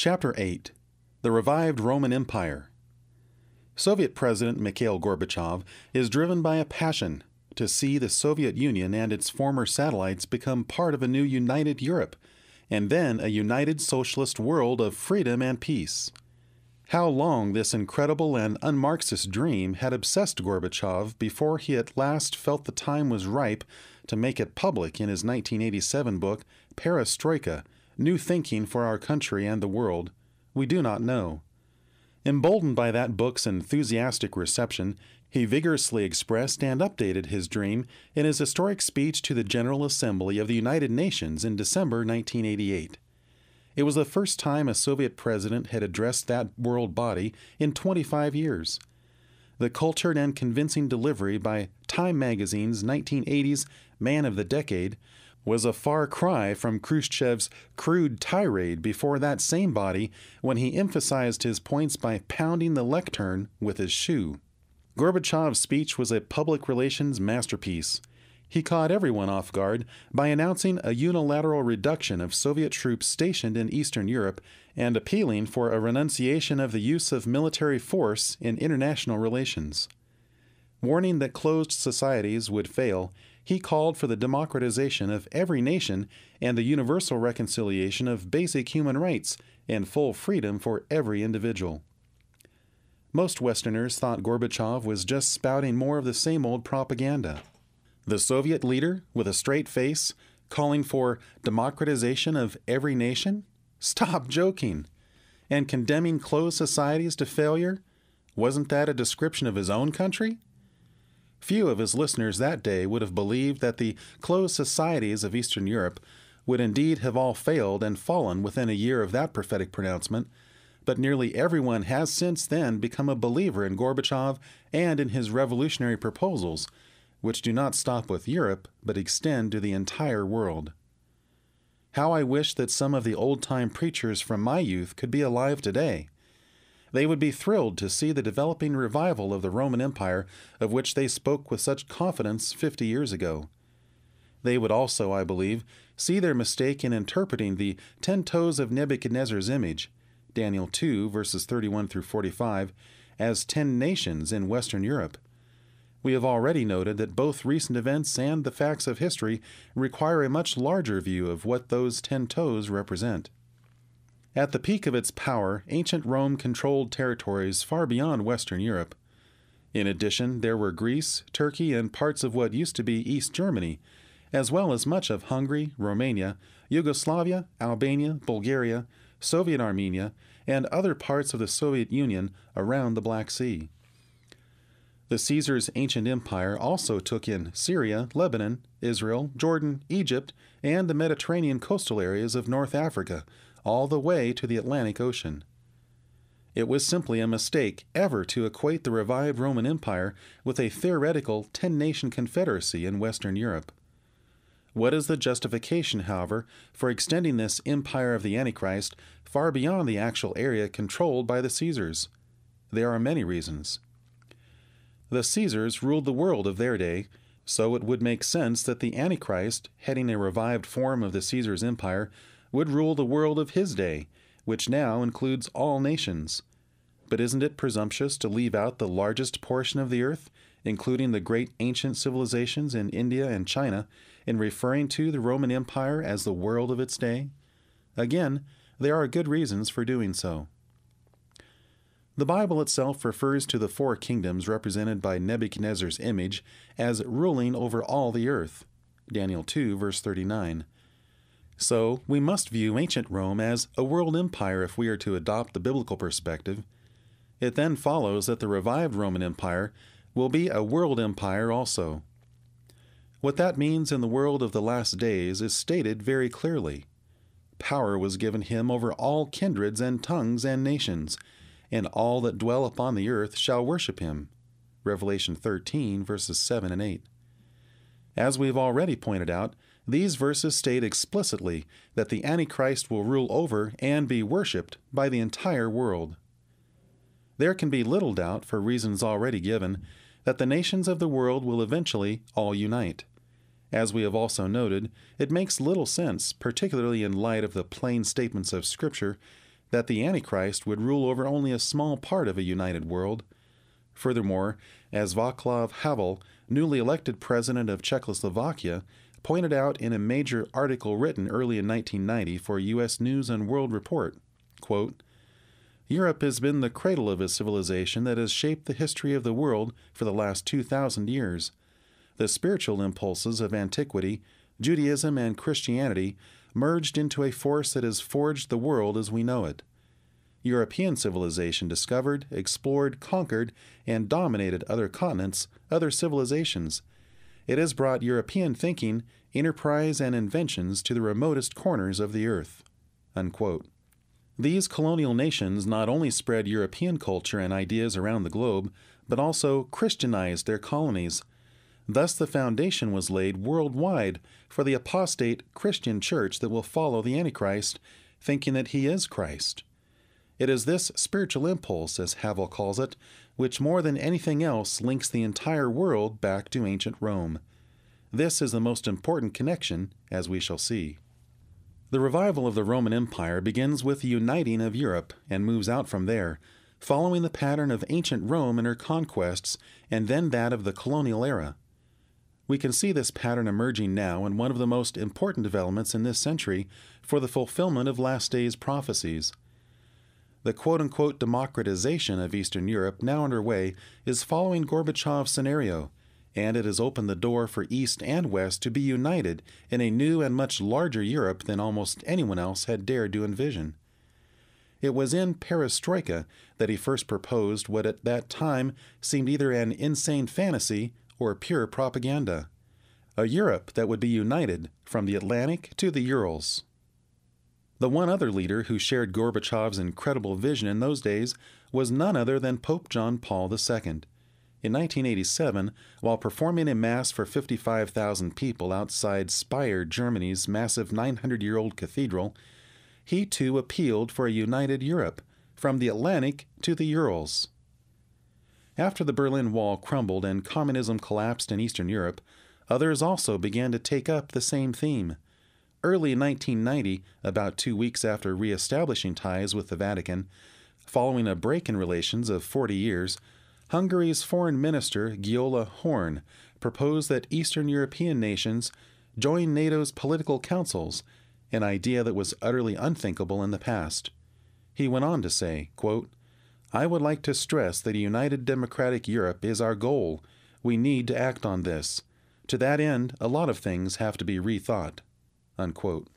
Chapter 8. The Revived Roman Empire. Soviet President Mikhail Gorbachev is driven by a passion to see the Soviet Union and its former satellites become part of a new united Europe, and then a united socialist world of freedom and peace. How long this incredible and un-Marxist dream had obsessed Gorbachev before he at last felt the time was ripe to make it public in his 1987 book, Perestroika, New Thinking for Our Country and the World, we do not know. Emboldened by that book's enthusiastic reception, he vigorously expressed and updated his dream in his historic speech to the General Assembly of the United Nations in December 1988. It was the first time a Soviet president had addressed that world body in 25 years. The cultured and convincing delivery by Time magazine's 1980s Man of the Decade was a far cry from Khrushchev's crude tirade before that same body when he emphasized his points by pounding the lectern with his shoe. Gorbachev's speech was a public relations masterpiece. He caught everyone off guard by announcing a unilateral reduction of Soviet troops stationed in Eastern Europe and appealing for a renunciation of the use of military force in international relations. Warning that closed societies would fail, he called for the democratization of every nation and the universal reconciliation of basic human rights and full freedom for every individual. Most Westerners thought Gorbachev was just spouting more of the same old propaganda. The Soviet leader, with a straight face, calling for democratization of every nation? Stop joking! And condemning closed societies to failure? Wasn't that a description of his own country? Few of his listeners that day would have believed that the closed societies of Eastern Europe would indeed have all failed and fallen within a year of that prophetic pronouncement, but nearly everyone has since then become a believer in Gorbachev and in his revolutionary proposals, which do not stop with Europe but extend to the entire world. How I wish that some of the old-time preachers from my youth could be alive today. They would be thrilled to see the developing revival of the Roman Empire of which they spoke with such confidence 50 years ago. They would also, I believe, see their mistake in interpreting the 10 toes of Nebuchadnezzar's image, Daniel 2, verses 31 through 45, as 10 nations in Western Europe. We have already noted that both recent events and the facts of history require a much larger view of what those 10 toes represent. At the peak of its power, ancient Rome controlled territories far beyond Western Europe. In addition, there were Greece, Turkey, and parts of what used to be East Germany, as well as much of Hungary, Romania, Yugoslavia, Albania, Bulgaria, Soviet Armenia, and other parts of the Soviet Union around the Black Sea. The Caesars' ancient empire also took in Syria, Lebanon, Israel, Jordan, Egypt, and the Mediterranean coastal areas of North Africa, all the way to the Atlantic Ocean. It was simply a mistake ever to equate the revived Roman Empire with a theoretical 10-nation confederacy in Western Europe. What is the justification, however, for extending this empire of the Antichrist far beyond the actual area controlled by the Caesars? There are many reasons. The Caesars ruled the world of their day, so it would make sense that the Antichrist, heading a revived form of the Caesars' empire, would rule the world of his day, which now includes all nations. But isn't it presumptuous to leave out the largest portion of the earth, including the great ancient civilizations in India and China, in referring to the Roman Empire as the world of its day? Again, there are good reasons for doing so. The Bible itself refers to the 4 kingdoms represented by Nebuchadnezzar's image as ruling over all the earth. Daniel 2, verse 39. So, we must view ancient Rome as a world empire if we are to adopt the biblical perspective. It then follows that the revived Roman Empire will be a world empire also. What that means in the world of the last days is stated very clearly. Power was given him over all kindreds and tongues and nations, and all that dwell upon the earth shall worship him. Revelation 13, verses 7 and 8. As we have already pointed out, these verses state explicitly that the Antichrist will rule over and be worshipped by the entire world. There can be little doubt, for reasons already given, that the nations of the world will eventually all unite. As we have also noted, it makes little sense, particularly in light of the plain statements of Scripture, that the Antichrist would rule over only a small part of a united world. Furthermore, as Václav Havel, newly elected president of Czechoslovakia, pointed out in a major article written early in 1990 for U.S. News and World Report, quote, "Europe has been the cradle of a civilization that has shaped the history of the world for the last 2,000 years. The spiritual impulses of antiquity, Judaism, and Christianity merged into a force that has forged the world as we know it. European civilization discovered, explored, conquered, and dominated other continents, other civilizations. It has brought European thinking, enterprise, and inventions to the remotest corners of the earth." Unquote. These colonial nations not only spread European culture and ideas around the globe, but also Christianized their colonies. Thus the foundation was laid worldwide for the apostate Christian church that will follow the Antichrist, thinking that he is Christ. It is this spiritual impulse, as Havel calls it, which more than anything else links the entire world back to ancient Rome. This is the most important connection, as we shall see. The revival of the Roman Empire begins with the uniting of Europe and moves out from there, following the pattern of ancient Rome and her conquests, and then that of the colonial era. We can see this pattern emerging now in one of the most important developments in this century for the fulfillment of last days prophecies. The quote-unquote democratization of Eastern Europe now underway is following Gorbachev's scenario, and it has opened the door for East and West to be united in a new and much larger Europe than almost anyone else had dared to envision. It was in perestroika that he first proposed what at that time seemed either an insane fantasy or pure propaganda, a Europe that would be united from the Atlantic to the Urals. The one other leader who shared Gorbachev's incredible vision in those days was none other than Pope John Paul II. In 1987, while performing a Mass for 55,000 people outside Speyer, Germany's massive 900-year-old cathedral, he too appealed for a united Europe, from the Atlantic to the Urals. After the Berlin Wall crumbled and communism collapsed in Eastern Europe, others also began to take up the same theme. Early in 1990, about 2 weeks after re-establishing ties with the Vatican, following a break in relations of 40 years, Hungary's Foreign Minister Gyula Horn proposed that Eastern European nations join NATO's political councils, an idea that was utterly unthinkable in the past. He went on to say, quote, "I would like to stress that a united democratic Europe is our goal. We need to act on this. To that end, a lot of things have to be rethought." Unquote.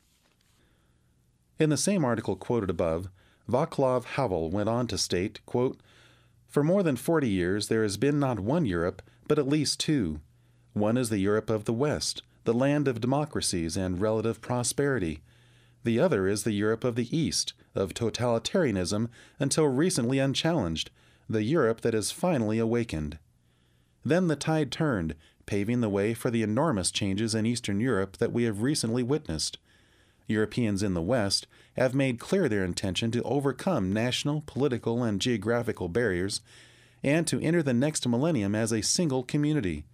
In the same article quoted above, Václav Havel went on to state, quote, "For more than 40 years there has been not one Europe, but at least two. One is the Europe of the West, the land of democracies and relative prosperity. The other is the Europe of the East, of totalitarianism until recently unchallenged, the Europe that is finally awakened." Then the tide turned, paving the way for the enormous changes in Eastern Europe that we have recently witnessed. Europeans in the West have made clear their intention to overcome national, political, and geographical barriers, and to enter the next millennium as a single community.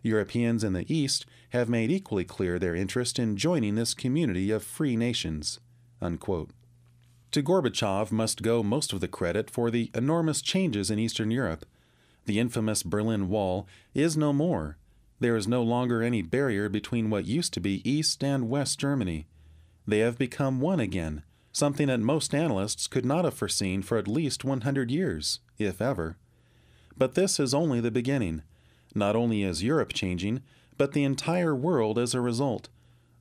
Europeans in the East have made equally clear their interest in joining this community of free nations." Unquote. To Gorbachev must go most of the credit for the enormous changes in Eastern Europe. The infamous Berlin Wall is no more. There is no longer any barrier between what used to be East and West Germany. They have become one again, something that most analysts could not have foreseen for at least 100 years, if ever. But this is only the beginning. Not only is Europe changing, but the entire world as a result.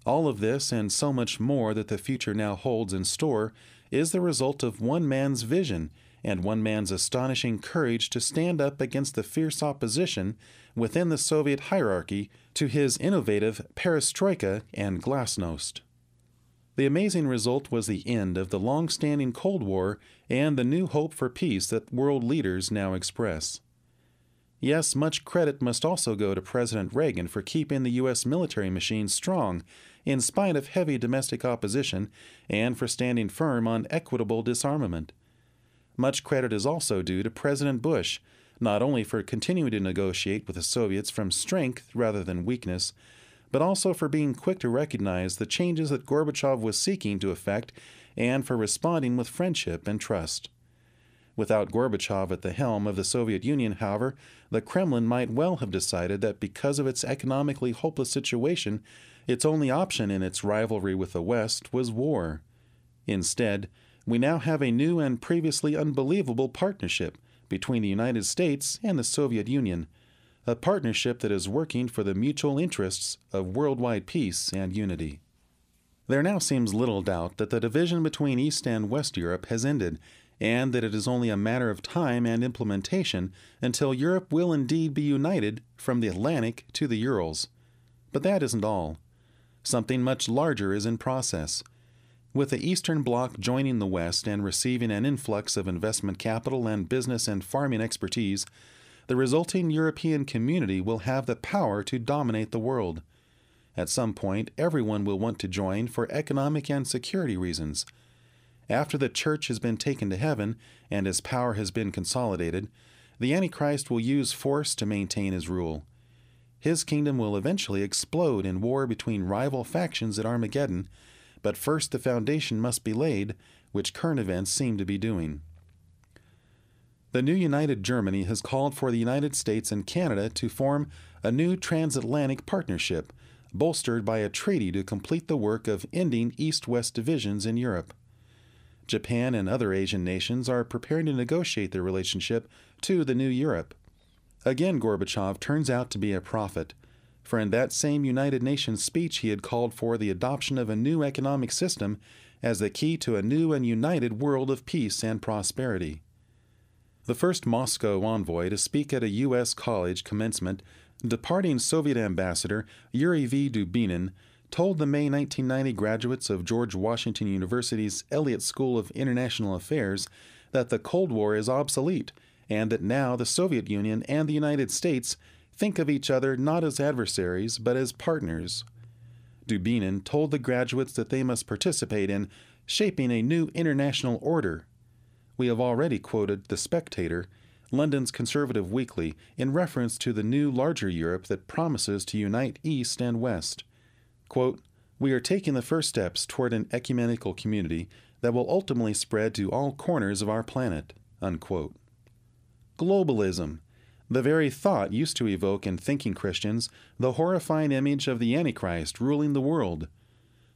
All of this and so much more that the future now holds in store is the result of one man's vision and one man's astonishing courage to stand up against the fierce opposition within the Soviet hierarchy to his innovative perestroika and glasnost. The amazing result was the end of the long-standing Cold War and the new hope for peace that world leaders now express. Yes, much credit must also go to President Reagan for keeping the U.S. military machine strong in spite of heavy domestic opposition and for standing firm on equitable disarmament. Much credit is also due to President Bush, not only for continuing to negotiate with the Soviets from strength rather than weakness, but also for being quick to recognize the changes that Gorbachev was seeking to effect and for responding with friendship and trust. Without Gorbachev at the helm of the Soviet Union, however, the Kremlin might well have decided that because of its economically hopeless situation, its only option in its rivalry with the West was war. Instead, we now have a new and previously unbelievable partnership between the United States and the Soviet Union, a partnership that is working for the mutual interests of worldwide peace and unity. There now seems little doubt that the division between East and West Europe has ended, and that it is only a matter of time and implementation until Europe will indeed be united from the Atlantic to the Urals. But that isn't all. Something much larger is in process. With the Eastern Bloc joining the West and receiving an influx of investment capital and business and farming expertise, the resulting European community will have the power to dominate the world. At some point, everyone will want to join for economic and security reasons. After the church has been taken to heaven and his power has been consolidated, the Antichrist will use force to maintain his rule. His kingdom will eventually explode in war between rival factions at Armageddon, but first the foundation must be laid, which current events seem to be doing. The new united Germany has called for the United States and Canada to form a new transatlantic partnership, bolstered by a treaty to complete the work of ending East-West divisions in Europe. Japan and other Asian nations are preparing to negotiate their relationship to the new Europe. Again, Gorbachev turns out to be a prophet, for in that same United Nations speech he had called for the adoption of a new economic system as the key to a new and united world of peace and prosperity. The first Moscow envoy to speak at a U.S. college commencement, departing Soviet ambassador Yuri V. Dubinin, told the May 1990 graduates of George Washington University's Elliott School of International Affairs that the Cold War is obsolete and that now the Soviet Union and the United States think of each other not as adversaries but as partners. Dubinin told the graduates that they must participate in shaping a new international order. We have already quoted The Spectator, London's conservative weekly, in reference to the new larger Europe that promises to unite East and West. Quote, "We are taking the first steps toward an ecumenical community that will ultimately spread to all corners of our planet." Unquote. Globalism. The very thought used to evoke in thinking Christians the horrifying image of the Antichrist ruling the world.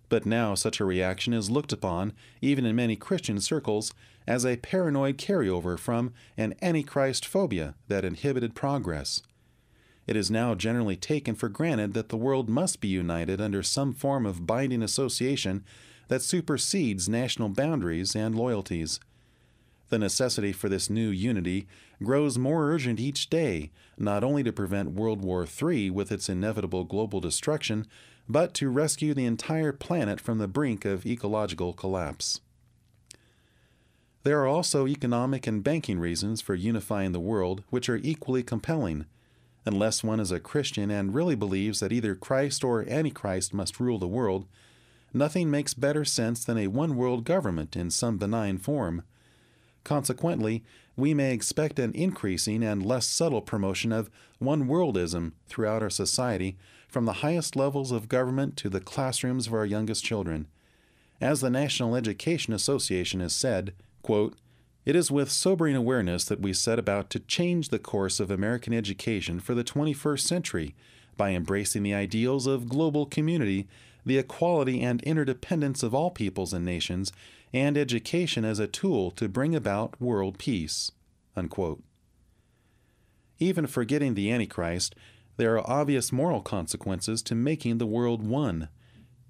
But now such a reaction is looked upon, even in many Christian circles, as a paranoid carryover from an Antichrist phobia that inhibited progress. It is now generally taken for granted that the world must be united under some form of binding association that supersedes national boundaries and loyalties. The necessity for this new unity grows more urgent each day, not only to prevent World War III with its inevitable global destruction, but to rescue the entire planet from the brink of ecological collapse. There are also economic and banking reasons for unifying the world which are equally compelling. Unless one is a Christian and really believes that either Christ or Antichrist must rule the world, nothing makes better sense than a one-world government in some benign form. Consequently, we may expect an increasing and less subtle promotion of one-worldism throughout our society, from the highest levels of government to the classrooms of our youngest children. As the National Education Association has said, quote, "It is with sobering awareness that we set about to change the course of American education for the 21st century by embracing the ideals of global community, the equality and interdependence of all peoples and nations, and education as a tool to bring about world peace." Unquote. Even forgetting the Antichrist, there are obvious moral consequences to making the world one.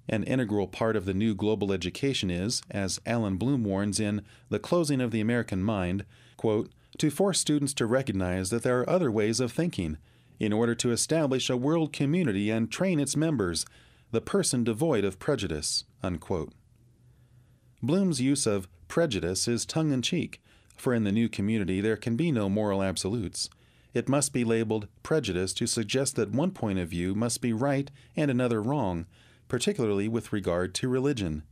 An integral part of the new global education is, as Alan Bloom warns in The Closing of the American Mind, quote, "to force students to recognize that there are other ways of thinking, in order to establish a world community and train its members, the person devoid of prejudice." Unquote. Bloom's use of prejudice is tongue-in-cheek, for in the new community there can be no moral absolutes. It must be labeled prejudice to suggest that one point of view must be right and another wrong, particularly with regard to religion.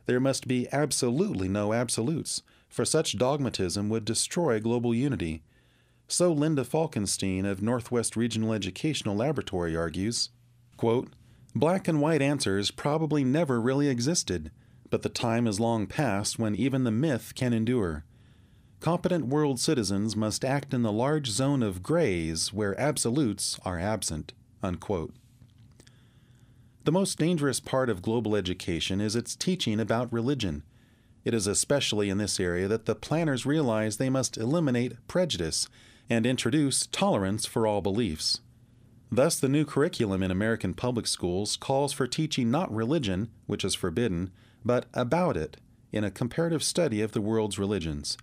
There must be absolutely no absolutes, for such dogmatism would destroy global unity. So Linda Falkenstein of Northwest Regional Educational Laboratory argues, quote, "Black and white answers probably never really existed, But the time is long past when even the myth can endure. Competent world citizens must act in the large zone of grays where absolutes are absent." Unquote. The most dangerous part of global education is its teaching about religion. It is especially in this area that the planners realize they must eliminate prejudice and introduce tolerance for all beliefs. Thus, the new curriculum in American public schools calls for teaching not religion, which is forbidden, but about it, in a comparative study of the world's religions.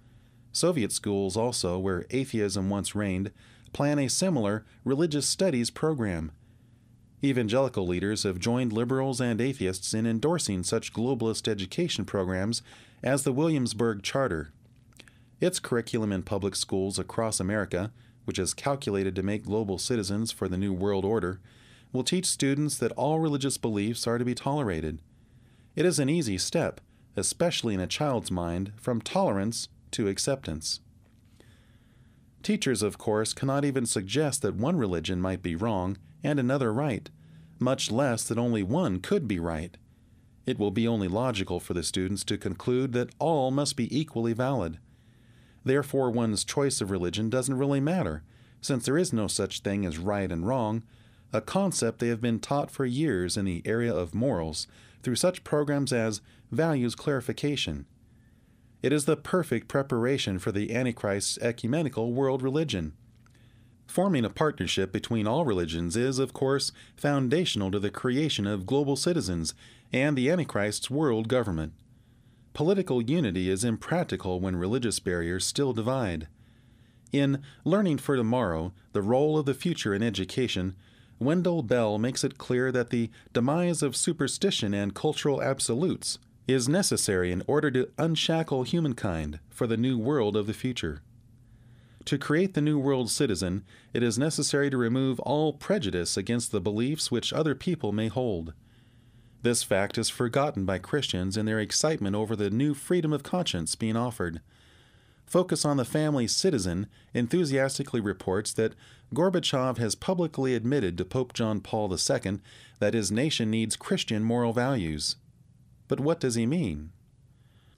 Soviet schools also, where atheism once reigned, plan a similar religious studies program. Evangelical leaders have joined liberals and atheists in endorsing such globalist education programs as the Williamsburg Charter. Its curriculum in public schools across America, which is calculated to make global citizens for the New World Order, will teach students that all religious beliefs are to be tolerated. It is an easy step, especially in a child's mind, from tolerance to acceptance. Teachers, of course, cannot even suggest that one religion might be wrong and another right, much less that only one could be right. It will be only logical for the students to conclude that all must be equally valid. Therefore, one's choice of religion doesn't really matter, since there is no such thing as right and wrong, a concept they have been taught for years in the area of morals through such programs as values clarification. It is the perfect preparation for the Antichrist's ecumenical world religion. Forming a partnership between all religions is, of course, foundational to the creation of global citizens and the Antichrist's world government. Political unity is impractical when religious barriers still divide. In Learning for Tomorrow, The Role of the Future in Education, Wendell Bell makes it clear that the demise of superstition and cultural absolutes is necessary in order to unshackle humankind for the new world of the future. To create the new world citizen, it is necessary to remove all prejudice against the beliefs which other people may hold. This fact is forgotten by Christians in their excitement over the new freedom of conscience being offered. Focus on the Family Citizen enthusiastically reports that Gorbachev has publicly admitted to Pope John Paul II that his nation needs Christian moral values. But what does he mean?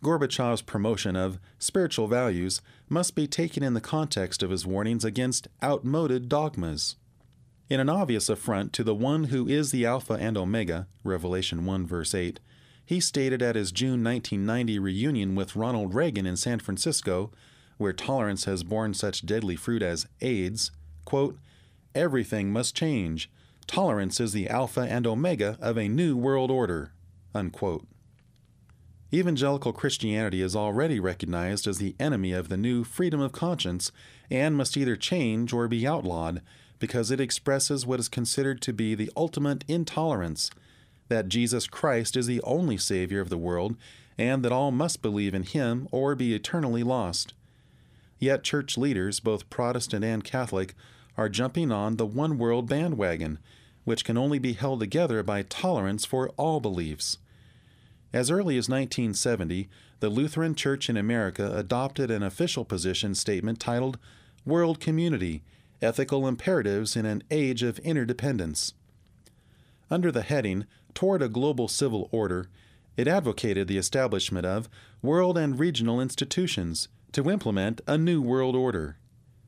Gorbachev's promotion of spiritual values must be taken in the context of his warnings against outmoded dogmas. In an obvious affront to the one who is the Alpha and Omega, Revelation 1 verse 8, he stated at his June 1990 reunion with Ronald Reagan in San Francisco, where tolerance has borne such deadly fruit as AIDS, quote, "Everything must change. Tolerance is the Alpha and Omega of a new world order," unquote. Evangelical Christianity is already recognized as the enemy of the new freedom of conscience and must either change or be outlawed because it expresses what is considered to be the ultimate intolerance, that Jesus Christ is the only Savior of the world and that all must believe in Him or be eternally lost. Yet church leaders, both Protestant and Catholic, are jumping on the one world bandwagon, which can only be held together by tolerance for all beliefs. As early as 1970, the Lutheran Church in America adopted an official position statement titled World Community, Ethical Imperatives in an Age of Interdependence. Under the heading, Toward a Global Civil Order, it advocated the establishment of world and regional institutions to implement a new world order.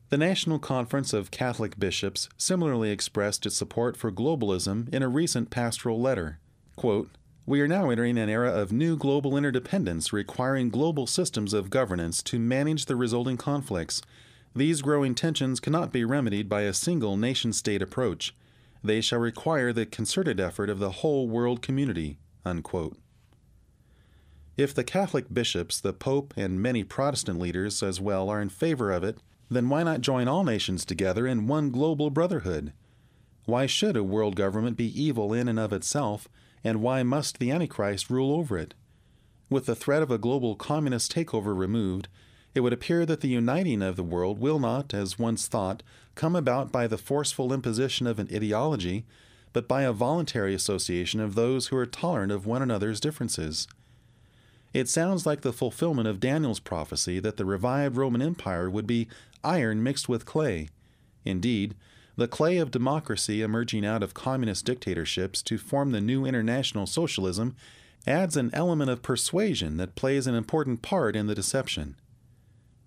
The National Conference of Catholic Bishops similarly expressed its support for globalism in a recent pastoral letter. Quote, "We are now entering an era of new global interdependence requiring global systems of governance to manage the resulting conflicts. These growing tensions cannot be remedied by a single nation-state approach. They shall require the concerted effort of the whole world community," unquote. If the Catholic bishops, the Pope, and many Protestant leaders as well are in favor of it, then why not join all nations together in one global brotherhood? Why should a world government be evil in and of itself, and why must the Antichrist rule over it? With the threat of a global communist takeover removed, it would appear that the uniting of the world will not, as once thought, come about by the forceful imposition of an ideology, but by a voluntary association of those who are tolerant of one another's differences. It sounds like the fulfillment of Daniel's prophecy that the revived Roman Empire would be iron mixed with clay. Indeed, the clay of democracy emerging out of communist dictatorships to form the new international socialism adds an element of persuasion that plays an important part in the deception.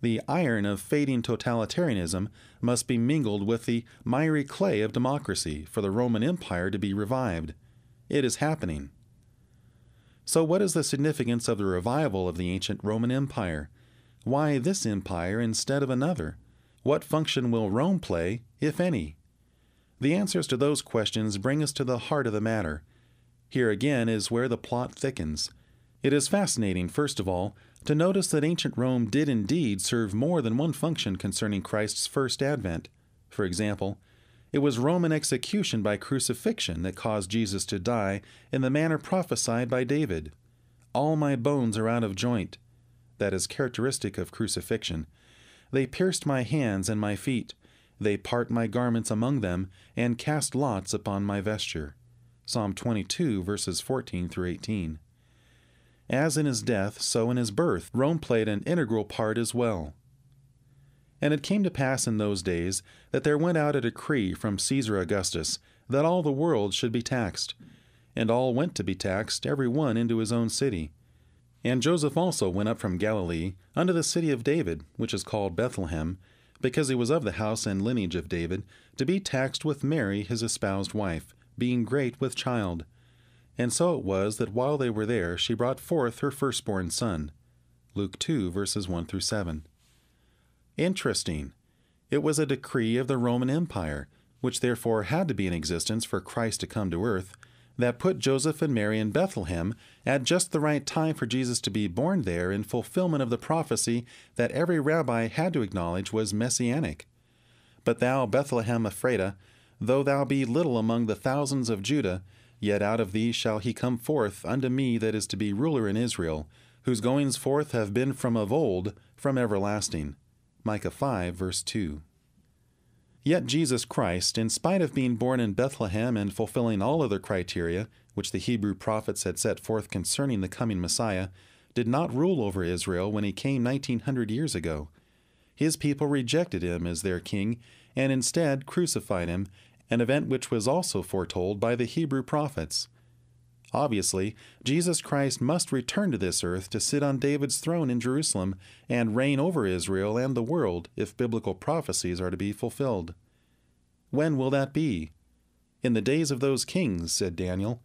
The iron of fading totalitarianism must be mingled with the miry clay of democracy for the Roman Empire to be revived. It is happening. So what is the significance of the revival of the ancient Roman Empire? Why this empire instead of another? What function will Rome play, if any? The answers to those questions bring us to the heart of the matter. Here again is where the plot thickens. It is fascinating, first of all, to notice that ancient Rome did indeed serve more than one function concerning Christ's first advent. For example, it was Roman execution by crucifixion that caused Jesus to die in the manner prophesied by David. "All my bones are out of joint." That is characteristic of crucifixion. "They pierced my hands and my feet. They part my garments among them, and cast lots upon my vesture." Psalm 22, verses 14 through 18. As in his death, so in his birth, Rome played an integral part as well. "And it came to pass in those days that there went out a decree from Caesar Augustus that all the world should be taxed. And all went to be taxed, every one into his own city. And Joseph also went up from Galilee unto the city of David, which is called Bethlehem, because he was of the house and lineage of David, to be taxed with Mary his espoused wife, being great with child. And so it was that while they were there, she brought forth her firstborn son." Luke 2, verses 1 through 7. Interesting. It was a decree of the Roman Empire, which therefore had to be in existence for Christ to come to earth, that put Joseph and Mary in Bethlehem at just the right time for Jesus to be born there in fulfillment of the prophecy that every rabbi had to acknowledge was messianic. "But thou, Bethlehem Ephratah, though thou be little among the thousands of Judah, yet out of thee shall he come forth unto me that is to be ruler in Israel, whose goings forth have been from of old, from everlasting." Micah 5, verse 2. Yet Jesus Christ, in spite of being born in Bethlehem and fulfilling all other criteria which the Hebrew prophets had set forth concerning the coming Messiah, did not rule over Israel when he came 1900 years ago. His people rejected him as their king and instead crucified him, an event which was also foretold by the Hebrew prophets. Obviously, Jesus Christ must return to this earth to sit on David's throne in Jerusalem and reign over Israel and the world if biblical prophecies are to be fulfilled. When will that be? "In the days of those kings," said Daniel.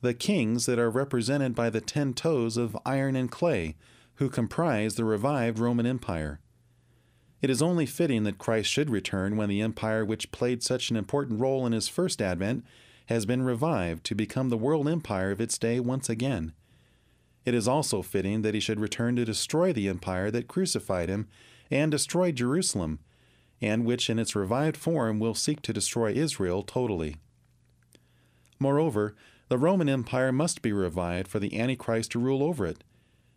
The kings that are represented by the 10 toes of iron and clay, who comprise the revived Roman Empire. It is only fitting that Christ should return when the empire which played such an important role in his first advent has been revived to become the world empire of its day once again. It is also fitting that he should return to destroy the empire that crucified him and destroyed Jerusalem, and which in its revived form will seek to destroy Israel totally. Moreover, the Roman Empire must be revived for the Antichrist to rule over it.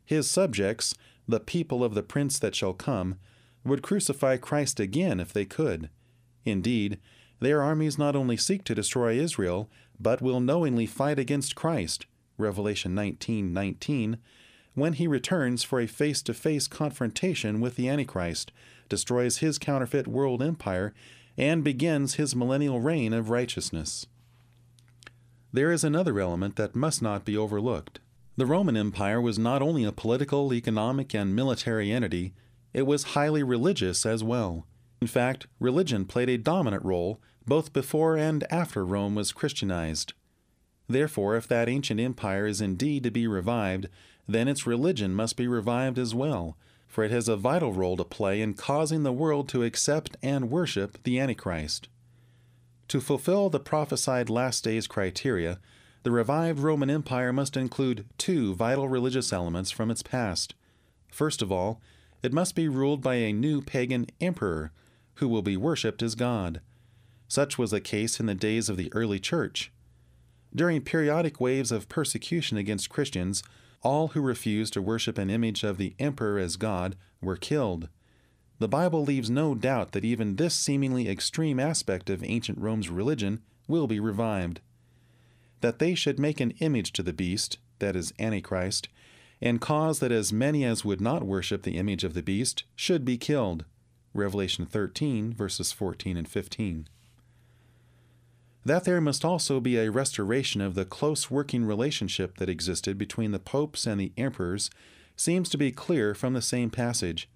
His subjects, the people of the prince that shall come, would crucify Christ again if they could. Indeed, their armies not only seek to destroy Israel, but will knowingly fight against Christ, Revelation 19:19, when he returns for a face-to-face confrontation with the Antichrist, destroys his counterfeit world empire, and begins his millennial reign of righteousness. There is another element that must not be overlooked. The Roman Empire was not only a political, economic, and military entity, it was highly religious as well. In fact, religion played a dominant role both before and after Rome was Christianized. Therefore, if that ancient empire is indeed to be revived, then its religion must be revived as well, for it has a vital role to play in causing the world to accept and worship the Antichrist. To fulfill the prophesied last days criteria, the revived Roman Empire must include 2 vital religious elements from its past. First of all, it must be ruled by a new pagan emperor, who will be worshipped as God. Such was the case in the days of the early church. During periodic waves of persecution against Christians, all who refused to worship an image of the emperor as God were killed. The Bible leaves no doubt that even this seemingly extreme aspect of ancient Rome's religion will be revived. That they should make an image to the beast, that is Antichrist, and cause that as many as would not worship the image of the beast should be killed. Revelation 13, verses 14 and 15. That there must also be a restoration of the close working relationship that existed between the popes and the emperors seems to be clear from the same passage.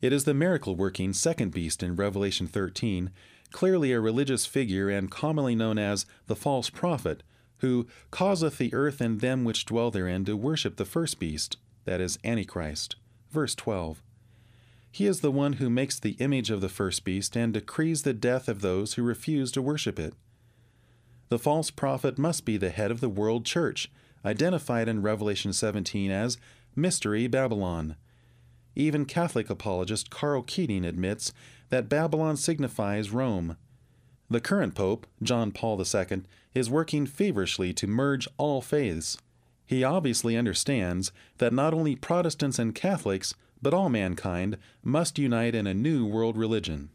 It is the miracle-working second beast in Revelation 13, clearly a religious figure and commonly known as the false prophet, who causeth the earth and them which dwell therein to worship the first beast, that is, Antichrist. Verse 12. He is the one who makes the image of the first beast and decrees the death of those who refuse to worship it. The false prophet must be the head of the world church, identified in Revelation 17 as Mystery Babylon. Even Catholic apologist Carl Keating admits that Babylon signifies Rome. The current pope, John Paul II, is working feverishly to merge all faiths. He obviously understands that not only Protestants and Catholics, but all mankind must unite in a new world religion.